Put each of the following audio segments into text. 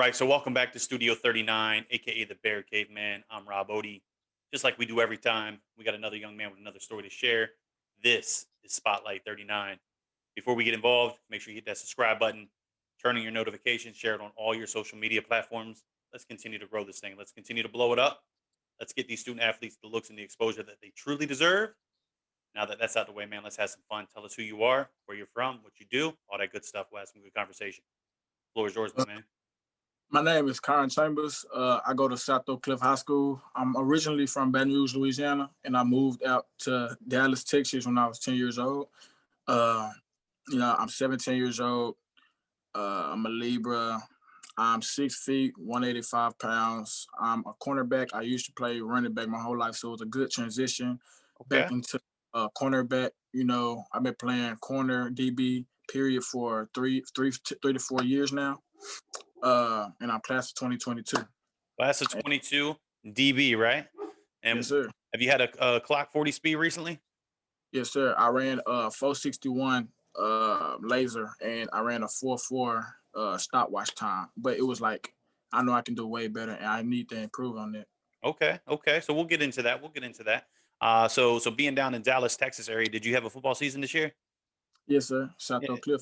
right, so welcome back to Studio 39, aka the Bear Caveman. I'm Rob Odie. Just like we do every time, we got another young man with another story to share. This is Spotlight 39. Before we get involved, make sure you hit that subscribe button, turn on your notifications, share it on all your social media platforms. Let's continue to grow this thing. Let's continue to blow it up. Let's get these student athletes the looks and the exposure that they truly deserve. Now that that's out the way, man, let's have some fun. Tell us who you are, where you're from, what you do, all that good stuff. We'll have some good conversation. Floor is yours, my Uh, man. My name is Kyron Chambers. I go to South Oak Cliff High School. I'm originally from Baton Rouge, Louisiana, and I moved out to Dallas, Texas when I was 10 years old. Uh, I'm 17 years old. I'm a Libra. I'm 6 feet, 185 pounds. I'm a cornerback. I used to play running back my whole life, so it was a good transition back Okay. into cornerback. I've been playing corner DB period for three to 4 years now. And I'm class of 2022. Class of 22, DB, right? Yes, And sir. have you had a clock 40 speed recently? Yes, sir. I ran a 461 laser and I ran a 4.4 stopwatch time. But it was like I know I can do way better and I need to improve on that. Okay, okay. So we'll get into that. We'll get into that. So being down in Dallas, Texas area, did you have a football season this year? Yes, sir. South Yeah. Oak Cliff.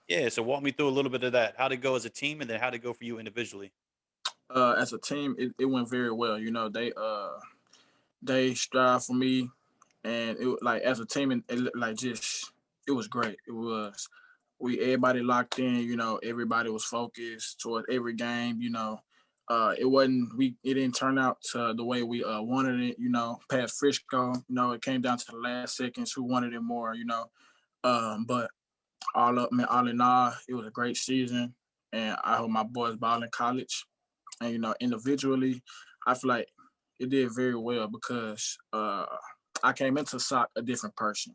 Yeah. So walk me through a little bit of that. How'd it go as a team, and then how'd it go for you individually? As a team, it went very well. They strive for me, and like as a team, and like just it was great. It was we everybody locked in. Everybody was focused toward every game. It wasn't we. It didn't turn out to the way we wanted it. Past Frisco. It came down to the last seconds who wanted it more. But all in all, it was a great season, and I hope my boys ball in college. And individually, I feel like it did very well because I came into SOC a different person,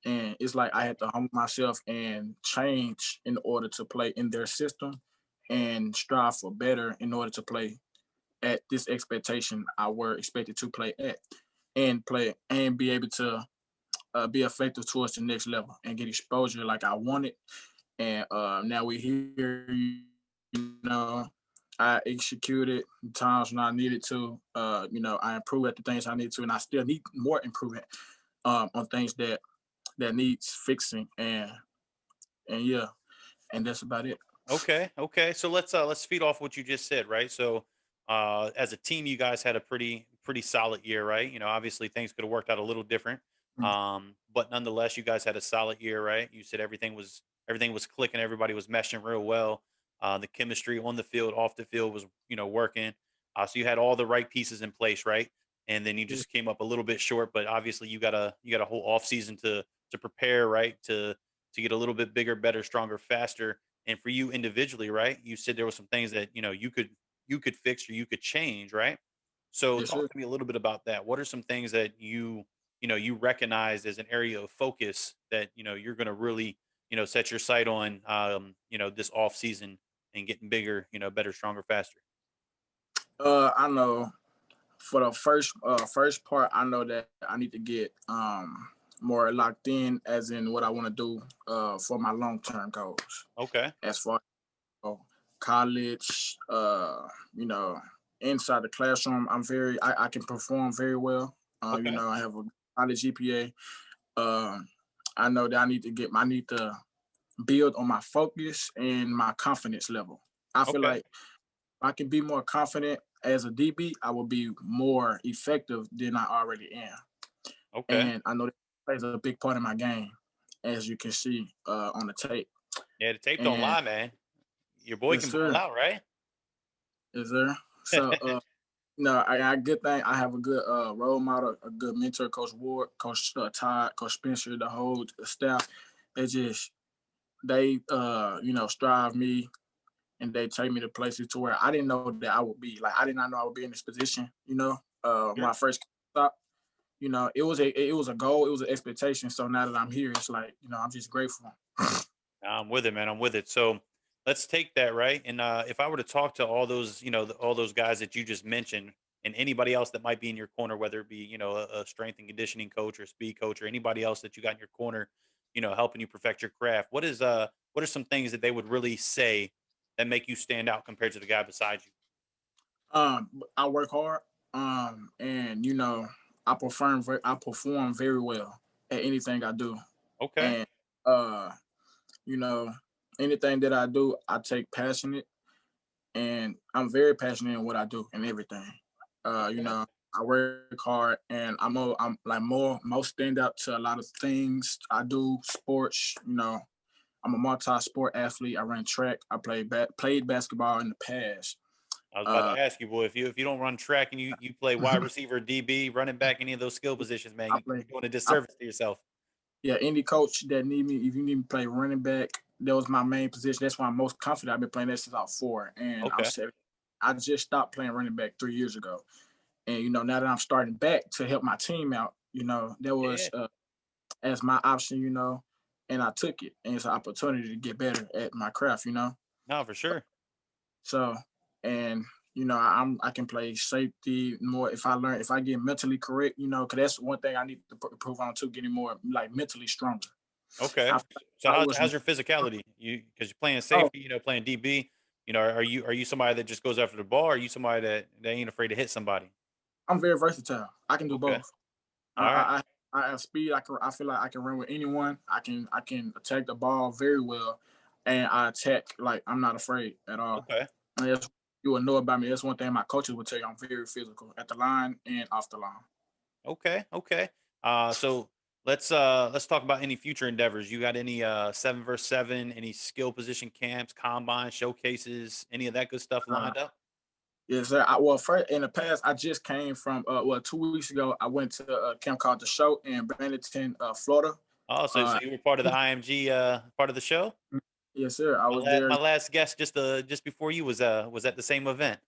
and it's like I had to humble myself and change in order to play in their system and strive for better in order to play at this expectation I were expected to play at and play and be able to be effective towards the next level and get exposure like I wanted. And now we're here, I executed the times when I needed to. I improved at the things I need to, and I still need more improvement on things that needs fixing. And yeah, and that's about it. Okay, okay. So let's feed off what you just said, right? So as a team, you guys had a pretty solid year, right? Obviously things could have worked out a little different. But nonetheless, you guys had a solid year, right? You said everything was clicking, everybody was meshing real well. The chemistry on the field, off the field was, working. So you had all the right pieces in place, right? And then you Yes, just came up a little bit short, but obviously you got a whole off season to prepare, right? To get a little bit bigger, better, stronger, faster. And for you individually, right? You said there were some things that you could fix or you could change, right? So yes, sir. talk to me a little bit about that. What are some things that you recognized as an area of focus that you're going to really set your sight on this off season and getting bigger, better, stronger, faster. I know for the first part, I know that I need to get more locked in, as in what I want to do for my long term goals. Okay. As far college, you know, inside the classroom, I can perform very well. Okay. I have a college GPA. Um, I know that I need to build on my focus and my confidence level. I feel Okay. like if I can be more confident as a DB, I will be more effective than I already am. Okay. And I know that plays a big part in my game, as you can see on the tape. Yeah, the tape don't And lie, man. Your boy yes, can ball sir, out, right? is there? So no, I good thing I have a good role model, a good mentor, Coach Ward, Coach Todd, Coach Spencer, the whole staff. They just strive me and they take me to places to where I didn't know that I would be. Like I did not know I would be in this position. When Sure. I first stopped, it was a goal, it was an expectation. So now that I'm here, it's like I'm just grateful. I'm with it, man. I'm with it. So let's take that, right? And if I were to talk to all those, all those guys that you just mentioned, and anybody else that might be in your corner, whether it be, a strength and conditioning coach or speed coach or anybody else that you got in your corner, helping you perfect your craft. What are some things that they would really say that make you stand out compared to the guy beside you? I work hard. And I perform very well at anything I do. Okay. And uh, you know, anything that I do, I take passionate, and I'm very passionate in what I do and everything. Okay. I work hard, and I'm like most stand out to a lot of things I do. Sports, I'm a multi-sport athlete. I ran track. I played basketball in the past. I was about Uh, to ask you, boy, if you don't run track and you play wide receiver, DB, running back, any of those skill positions, man, I you're play. doing a I, disservice to yourself. yeah, any coach that need me, if you need me to play running back, that was my main position. That's why I'm most confident. I've been playing that since I was 4, and I'm Okay. 7. I just stopped playing running back 3 years ago, and now that I'm starting back to help my team out, that Yeah. was as my option, and I took it, and it's an opportunity to get better at my craft. No, for sure. So, and I can play safety more if I get mentally correct, because that's one thing I need to improve on too, getting more like mentally stronger. Okay. I feel So like I was how's your physicality? Because you're playing oh safety, playing DB. Are you somebody that just goes after the ball? Or are you somebody that ain't afraid to hit somebody? I'm very versatile. I can do Okay. both. All right. I have speed. I feel like I can run with anyone. I can attack the ball very well, and I attack like I'm not afraid at all. Okay. And that's you will know about me. That's one thing my coaches would tell you. I'm very physical at the line and off the line. Okay. Okay. So let's talk about any future endeavors. You got any 7 versus 7, any skill position camps, combine showcases, any of that good stuff Uh, lined up? yes, sir. First in the past, I just came from 2 weeks ago. I went to a camp called the Show in Bradenton, Florida. Oh, so Uh, you were part of the IMG part of the show? yes, sir. I My, was there. my last guest just before you was at the same event.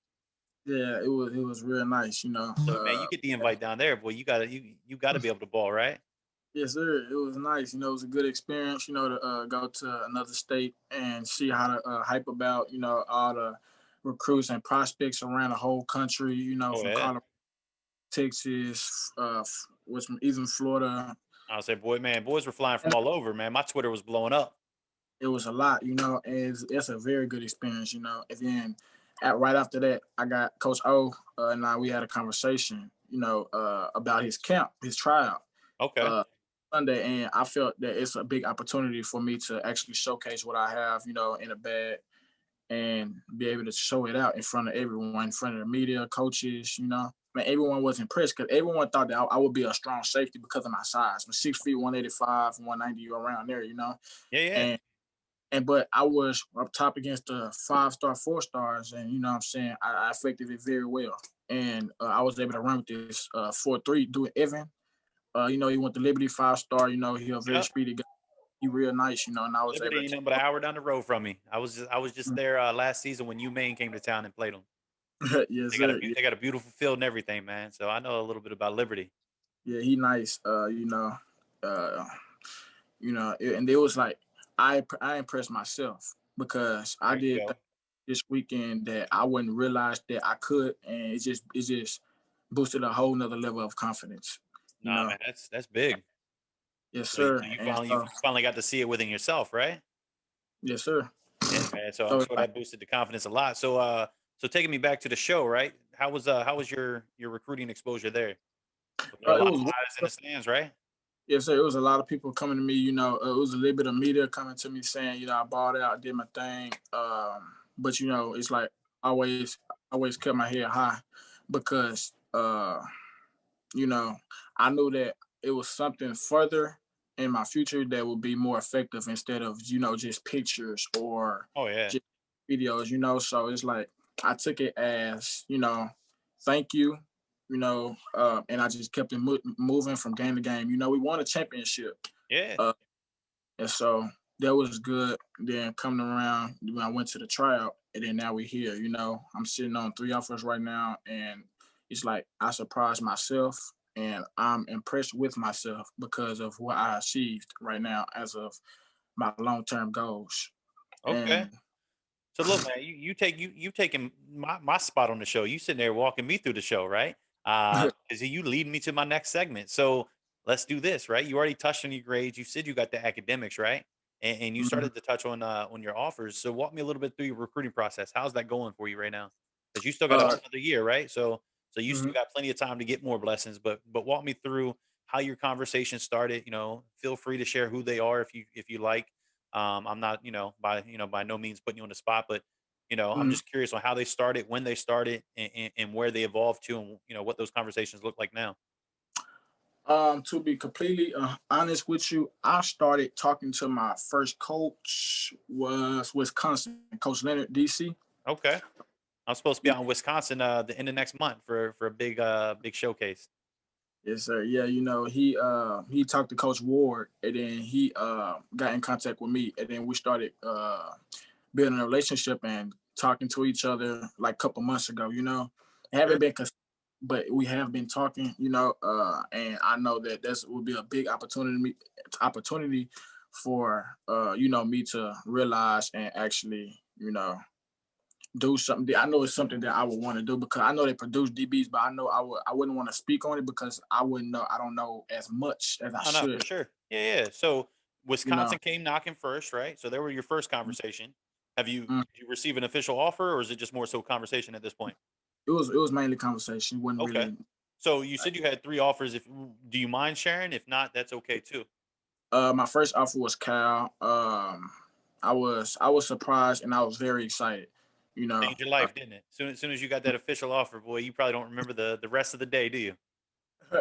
Yeah, it was real nice. So man, you get the invite down there, boy. You gotta be able to ball, right? Yes, sir. It was nice. It was a good experience, to go to another state and see how to hype about, all the recruits and prospects around the whole country, Oh from yeah. Colorado, Texas, which even Florida. I say, boy, man, boys were flying from And all over, man. My Twitter was blowing up. it was a lot, and it's a very good experience, And then right after that, I got Coach O, and we had a conversation, about his camp, his tryout. Okay. Uh, Sunday, and I felt that it's a big opportunity for me to actually showcase what I have, in a bag, and be able to show it out in front of everyone, in front of the media, coaches. Man, everyone was impressed because everyone thought that I would be a strong safety because of my size. I'm 6 feet, 185, 190 around there. Yeah, yeah. And but I was up top against the 5-star, 4 stars, and what I'm saying, I affected it very well. And I was able to run with this 4-3, do it even. He went to Liberty 5-star. He a very Yep. speedy guy. He real nice. And I was able Liberty to ain't take. nothing but an hour down the road from me. I was just there last season when UMaine came to town and played them. Yes, They got a sir. they got a beautiful field and everything, man. So I know a little bit about Liberty. Yeah, he nice. Uh, and it was like I impressed myself because I There you did go. this weekend that I wouldn't realize that I could, and it just boosted a whole nother level of confidence. You Nah, know, man, that's big. yes, So you, sir. so you And finally you so, finally got to see it within yourself, right? yes, sir. Yeah, man. So I'm So sure like, that boosted the confidence a lot. So taking me back to the show, right? How was your recruiting exposure there? Was there a it lot of was eyes in the stands, right? yes, sir. It was a lot of people coming to me. It was a little bit of media coming to me saying, I bought out, did my thing. But it's like always, always kept my head high because you know, I knew that it was something further in my future that would be more effective instead of just pictures or Oh yeah. just videos. So it's like I took it as thank you. And I just kept it moving from game to game. We won a championship, Yeah. uh, and so that was good. Then coming around when I went to the tryout, and then now we're here. I'm sitting on 3 offers right now, and it's like I surprised myself, and I'm impressed with myself because of what I achieved right now as of my long term goals. Okay. And So look, man, you taking my spot on the show. You sitting there walking me through the show, right? Because you leading me to my next segment. So let's do this, right? You already touched on your grades. You said you got the academics, right? and you Mhm. started to touch on your offers. So walk me a little bit through your recruiting process. How's that going for you right now? Because you still got a Uh, whole other year, right? So you still mhm. got plenty of time to get more blessings. But walk me through how your conversation started. Feel free to share who they are if you like. I'm not by no means putting you on the spot, but I'm Mhm. just curious on how they started, when they started, and where they evolved to, and what those conversations look like now. To be completely honest with you, I started talking to my first coach was Wisconsin, Coach Leonard DC. Okay, I'm supposed to be out in Wisconsin the end of next month for a big showcase. Yes, sir. Yeah, he talked to Coach Ward, and then he got in contact with me, and then we started building a relationship and talking to each other like a couple months ago. It haven't Sure. been, but we have been talking. And I know that this will be a big opportunity for me to realize and actually do something. I know it's something that I would want to do because I know they produce DBs, but I know I wouldn't want to speak on it because I wouldn't know. I don't know as much as I No, no, for should. sure. Yeah, yeah. So You know. Wisconsin came knocking first, right? So they were your first conversation. Have you Mm. did you receive an official offer, or is it just more so conversation at this point? It was mainly conversation. It wasn't Okay. really. So you said you had three offers. If Do you mind sharing? If not, that's okay too. My first offer was Cal. I was surprised and I was very excited. You know, Changed your life, didn't it? Soon as you got that official offer, boy, you probably don't remember the rest of the day, do you?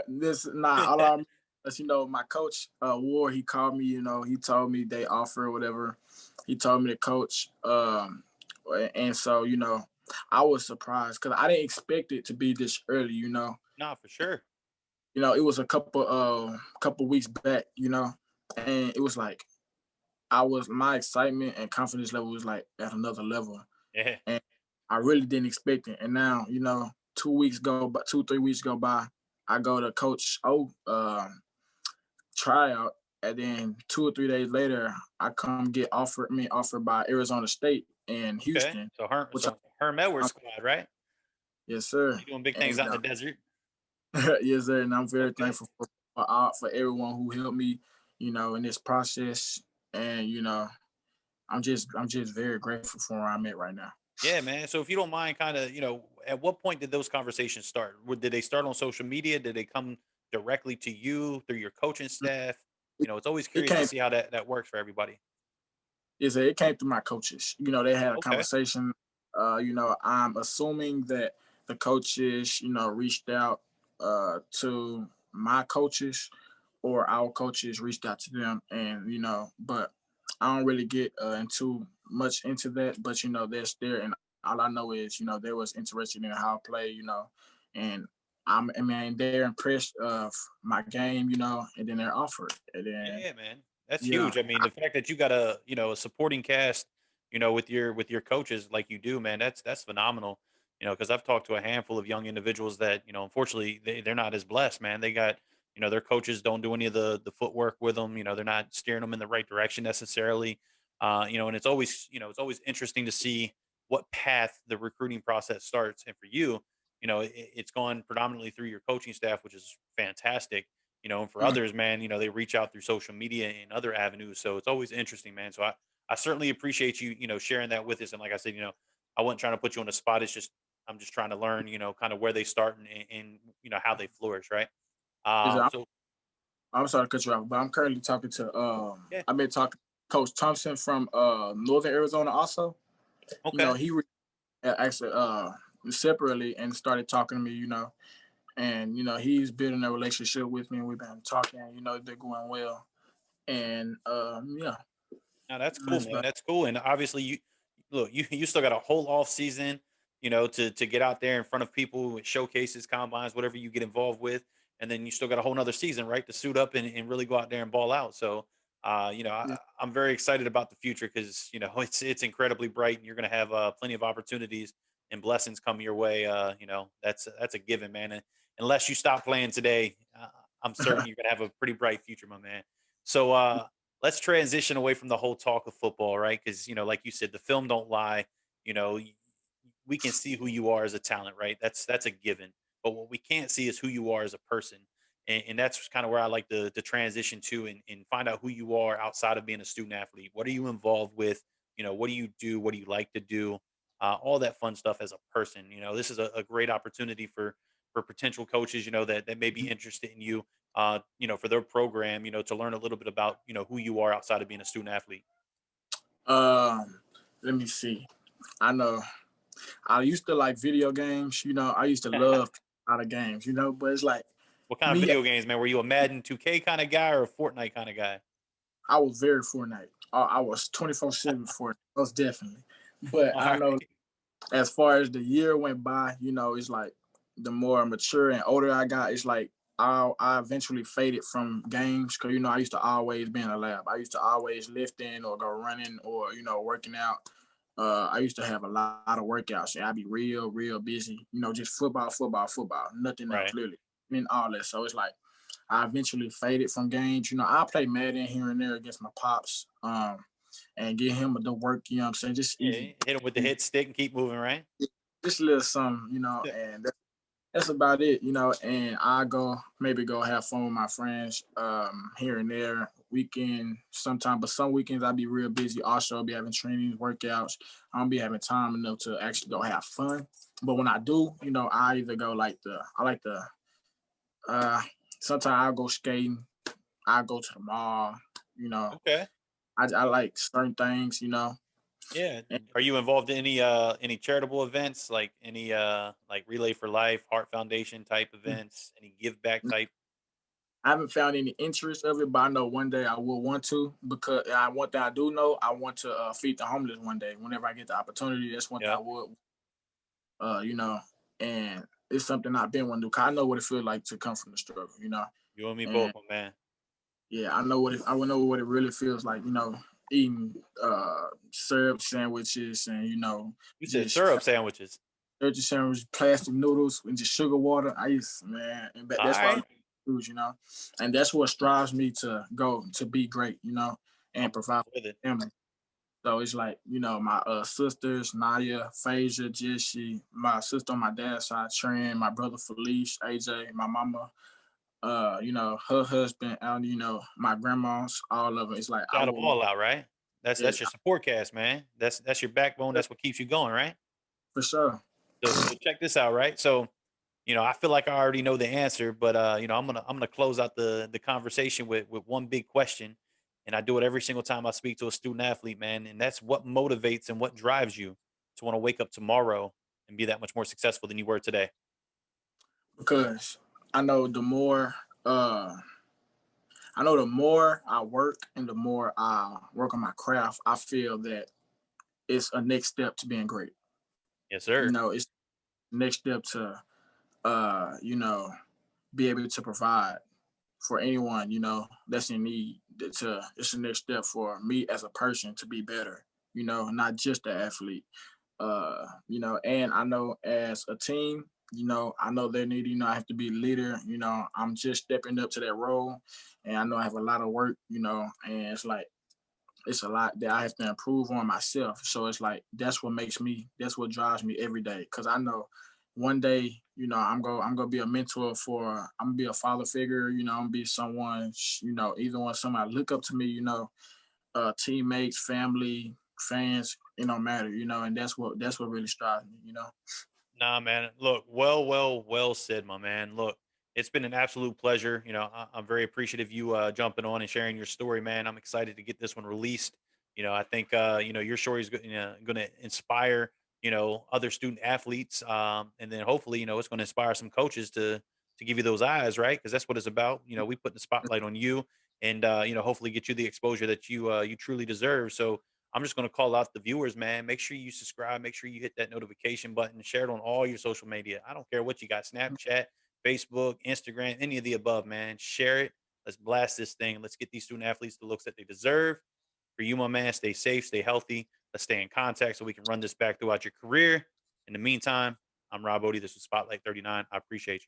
this nah. All I remember is, my coach Ward. He called me. He told me they offer or whatever. He told me to coach. And so I was surprised because I didn't expect it to be this early. Nah, for sure. It was a couple weeks back. And it was like my excitement and confidence level was like at another level, Yeah. and I really didn't expect it. And now, 2 weeks go, but 2 3 weeks go by, I go to Coach O tryout, and then 2 or 3 days later, I come get offered by Arizona State in Okay. Houston, So Herm, which so Herm Edwards I'm squad, right? yes sir, You doing big things and out in the desert. yes sir, and I'm very Okay. thankful for everyone who helped me, in this process, and I'm just very grateful for where I'm at right now. Yeah, man. So if you don't mind, kind of, at what point did those conversations start? Did they start on social media? Did they come directly to you through your coaching staff? It's always It curious to came see how that works for everybody. it came through my coaches. They had a Okay. conversation. I'm assuming that the coaches, reached out to my coaches or our coaches reached out to them, and but I don't really get into much into that. But they're there, and all I know is they was interested in how I play, and I mean they're impressed of my game, and then they're offered, and then Yeah, man. That's yeah. huge. I mean, the fact that you got a supporting cast, with your coaches like you do, man, that's phenomenal. Because I've talked to a handful of young individuals that, unfortunately they're not as blessed, man. They got, their coaches don't do any of the footwork with them. They're not steering them in the right direction necessarily. And it's always interesting to see what path the recruiting process starts. And for you, it's gone predominantly through your coaching staff, which is fantastic. And for Mm. others, man, they reach out through social media and other avenues. So it's always interesting, man. So I certainly appreciate you, sharing that with us. And like I said, I wasn't trying to put you on the spot. It's just, I'm just trying to learn, kind of where they start and how they flourish. Right. Is Um, so I'm sorry to cut you off, but I'm currently talking to yeah. I've been talking to Coach Thompson from Northern Arizona also. Okay. He actually separately and started talking to me, and he's building a relationship with me and we've been talking, it's been going well. And yeah, No, that's cool, that's man. about That's cool. And obviously you still got a whole off season, to get out there in front of people with showcases, combines, whatever you get involved with. And then you still got a whole nother season, right? To suit up and really go out there and ball out. So yeah, I'm very excited about the future because, it's incredibly bright and you're gonna have plenty of opportunities and blessings come your way. That's a given, man. And unless you stop playing today, I'm certain you're gonna have a pretty bright future, my man. So let's transition away from the whole talk of football, right? Because like you said, the film don't lie. You know, y- we can see who you are as a talent, right? That's a given. But what we can't see is who you are as a person. And that's kind of where I like to transition to and find out who you are outside of being a student athlete. What are you involved with? What do you do? What do you like to do? All that fun stuff as a person. This is a great opportunity for potential coaches, that may be interested in you, for their program, to learn a little bit about, who you are outside of being a student athlete. Um, Let me see. I know I used to like video games. I used to love a lot of games. But it's like What kind of me. video games, man? Were you a Madden 2K kind of guy or a Fortnite kind of guy? I was very Fortnite. I was 24/7 Fortnite, most definitely. But All I know right. as far as the year went by, it's like the more mature and older I got, it's like I eventually faded from games because I used to always be in the lab. I used to always lifting or go running or working out. I used to have a lot of workouts and I'd be real, real busy. Just football, football, football, nothing else Right. literally. I mean all that. So it's like I eventually faded from games. I play Madden here and there against my pops, and get him the work. You know what I'm saying? Just Yeah, easy, hit them with the hit stick and keep moving, right? just a little something. And that's about it. And I maybe go have fun with my friends, here and there, weekend sometime. But some weekends I be real busy. Also, be having trainings, workouts. I don't be having time enough to actually go have fun. But when I do, I either go I like the uh sometimes I'll go skating, I go to the mall, you know. Okay. I like certain things. Yeah. And Are you involved in any charitable events, like any like Relay for Life, Heart Foundation type events, any give back type? I haven't found any interest of it, but I know one day I will want to because one thing I do know, I want to feed the homeless one day. Whenever I get the opportunity, that's one thing I Yeah. would, uh, you know, and it's something I've been wanting to do. 'Cause I know what it feels like to come from the struggle. You and me And both, my man. yeah, I know what it really feels like. Eating syrup sandwiches and You said just syrup sandwiches. turkey sandwich, plastic noodles, and just sugar water. I used, man, and All that's why I right. love food. And that's what strives me to go to be great, and I'm provide with it. for family. So it's like, my sisters, Nadia, Phasia, Jesse, my sister on my dad's side, Tran, my brother Felice, AJ, my mama, her husband, and my grandma's, all of it. It's like I Shout them will, all out, right? yeah, That's your support cast, man. That's your backbone. That's what keeps you going, right? for sure. So check this out, right? So, I feel like I already know the answer, but I'm gonna close out the conversation with one big question. And I do it every single time I speak to a student athlete, man. And that's what motivates and what drives you to want to wake up tomorrow and be that much more successful than you were today. Because I know uh the more I work and the more I work on my craft, I feel that it's a next step to being great. Yes, sir. It's next step to be able to provide for anyone that's in need. It's the next step for me as a person to be better, not just an athlete. And I know as a team, I know they need, I have to be leader. I'm just stepping up to that role, and I know I have a lot of work, and it's like it's a lot that I have to improve on myself. So it's like that's what drives me every day. Cause I know one day, I'm gonna be a mentor I'm gonna be a father figure, I'm gonna be someone, either one somebody look up to me, teammates, family, fans, it don't matter, and that's what really strives me. Nah, man. Look, well said, my man. Look, it's been an absolute pleasure. I'm very appreciative you jumping on and sharing your story, man. I'm excited to get this one released. I think your story is going to inspire other student athletes, and then hopefully it's going to inspire some coaches to give you those eyes, right? Because that's what it's about. We put the spotlight on you, and hopefully get you the exposure that you truly deserve. So I'm just going to call out the viewers, man. Make sure you subscribe. Make sure you hit that notification button. Share it on all your social media. I don't care what you got: Snapchat, Facebook, Instagram, any of the above, man. Share it. Let's blast this thing. Let's get these student athletes the looks that they deserve. For you, my man, stay safe, stay healthy. Let's stay in contact so we can run this back throughout your career. In the meantime, I'm Rob Odie. This is Spotlight 39. I appreciate you.